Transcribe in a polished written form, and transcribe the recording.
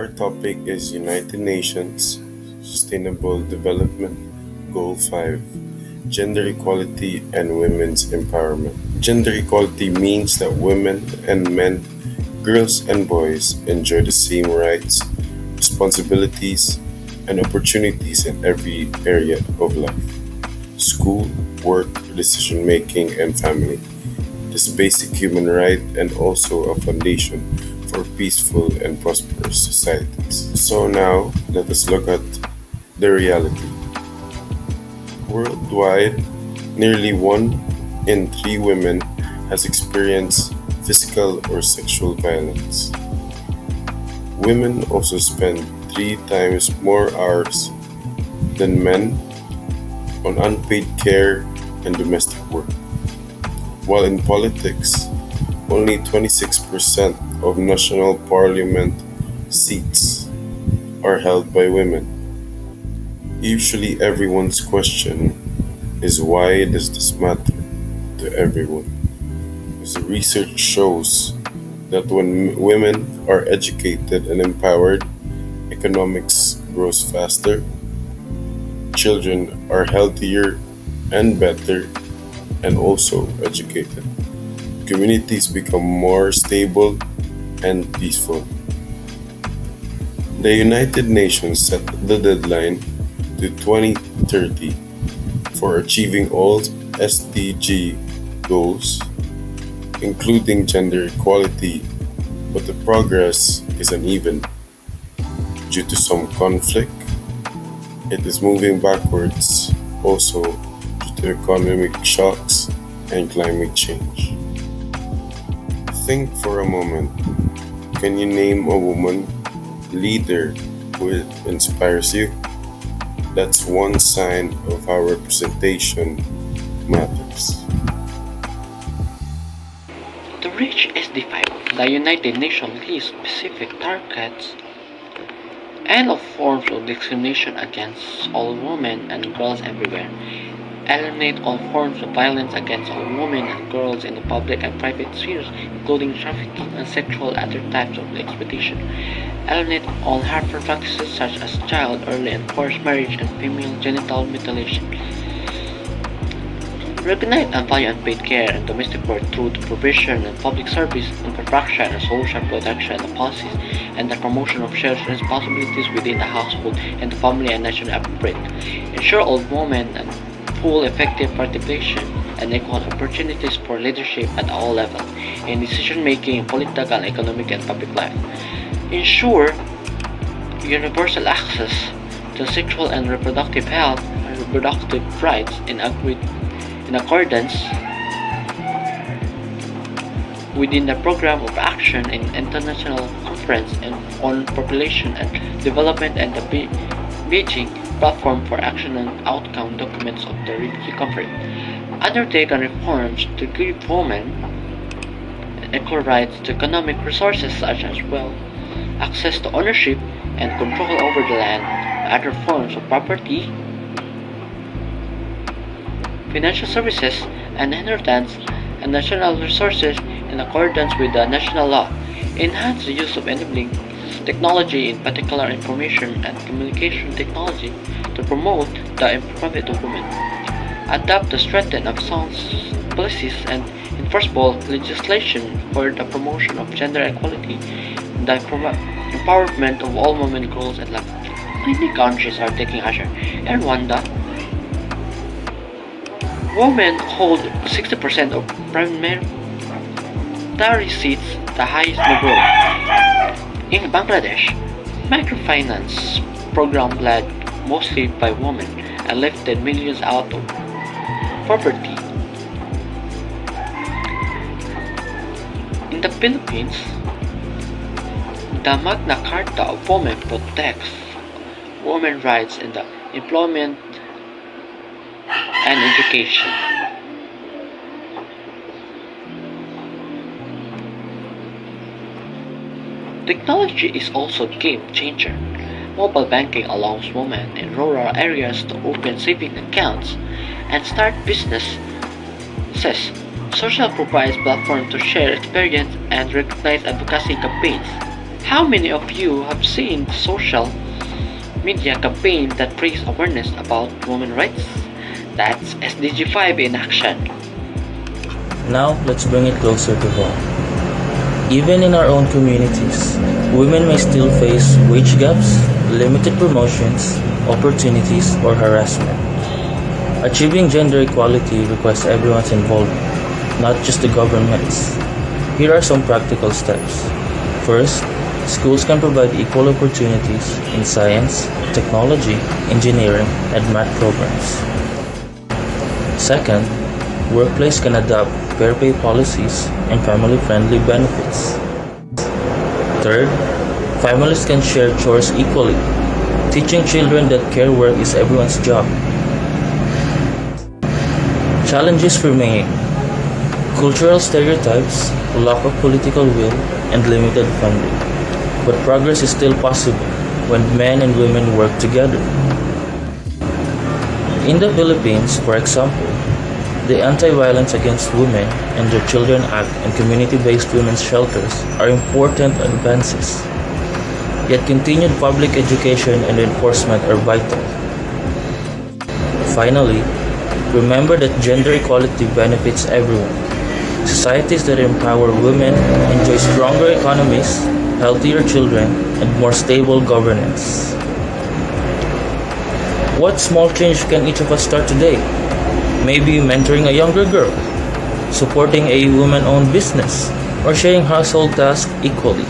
Our topic is United Nations Sustainable Development Goal 5, Gender Equality and Women's Empowerment. Gender equality means that women and men, girls and boys enjoy the same rights, responsibilities, and opportunities in every area of life: school, work, decision making, and family. This basic human right and also a foundation for peaceful and prosperous societies. So now let us look at the reality. Worldwide, nearly 1 in 3 women has experienced physical or sexual violence. Women also spend 3 times more hours than men on unpaid care and domestic work. While in politics, only 26% of national parliament seats are held by women. Usually, everyone's question is, why does this matter to everyone? Because the research shows that when women are educated and empowered, economics grows faster, children are healthier and better, and also educated. Communities become more stable and peaceful. The United Nations set the deadline to 2030 for achieving all SDG goals, including gender equality, but the progress is uneven. Due to some conflict, it is moving backwards also due to economic shocks and climate change. Think for a moment. Can you name a woman leader who inspires you? That's one sign of how representation matters. To reach SDG, the United Nations lists specific targets and of forms of discrimination against all women and girls everywhere. Eliminate all forms of violence against all women and girls in the public and private spheres, including trafficking and sexual other types of exploitation. Eliminate all harmful practices such as child, early and forced marriage, and female genital mutilation. Recognize and value unpaid care and domestic work through the provision of public service, infrastructure, and social protection policies, and the promotion of shared responsibilities within the household and the family and national appropriate. Ensure all women and full effective participation and equal opportunities for leadership at all levels in decision making, political, economic, and public life. Ensure universal access to sexual and reproductive health and reproductive rights in accordance within the Program of Action in International Conference on Population and Development and the Beijing Platform for Action and Outcome documents of the Review Conference. Undertake reforms to give women equal rights to economic resources such as wealth, access to ownership and control over the land, other forms of property, financial services, and inheritance, and national resources in accordance with the national law. Enhance the use of enabling technology, in particular information and communication technology, to promote the empowerment of women. Adopt the strengthen of sound policies and enforceable legislation for the promotion of gender equality and the empowerment of all women, girls, and love. Many countries are taking action. In Rwanda, women hold 60% of primary seats, the highest in the world. In Bangladesh, microfinance program led mostly by women and lifted millions out of poverty. In the Philippines, the Magna Carta of Women protects women's rights in the employment and education. Technology is also a game changer. Mobile banking allows women in rural areas to open savings accounts and start businesses. Social provides platforms to share experience and recognize advocacy campaigns. How many of you have seen the social media campaign that raise awareness about women's rights? That's SDG 5 in action. Now, let's bring it closer to home. Even in our own communities, women may still face wage gaps, limited promotions, opportunities, or harassment. Achieving gender equality requires everyone's involvement, not just the government's. Here are some practical steps. First, schools can provide equal opportunities in science, technology, engineering, and math programs. Second, workplace can adopt fair pay policies and family-friendly benefits. Third, families can share chores equally, teaching children that care work is everyone's job. Challenges remain: cultural stereotypes, lack of political will, and limited funding. But progress is still possible when men and women work together. In the Philippines, for example, the Anti-Violence Against Women and Their Children Act and community-based women's shelters are important advances. Yet continued public education and enforcement are vital. Finally, remember that gender equality benefits everyone. Societies that empower women enjoy stronger economies, healthier children, and more stable governance. What small change can each of us start today? Maybe mentoring a younger girl, supporting a woman-owned business, or sharing household tasks equally.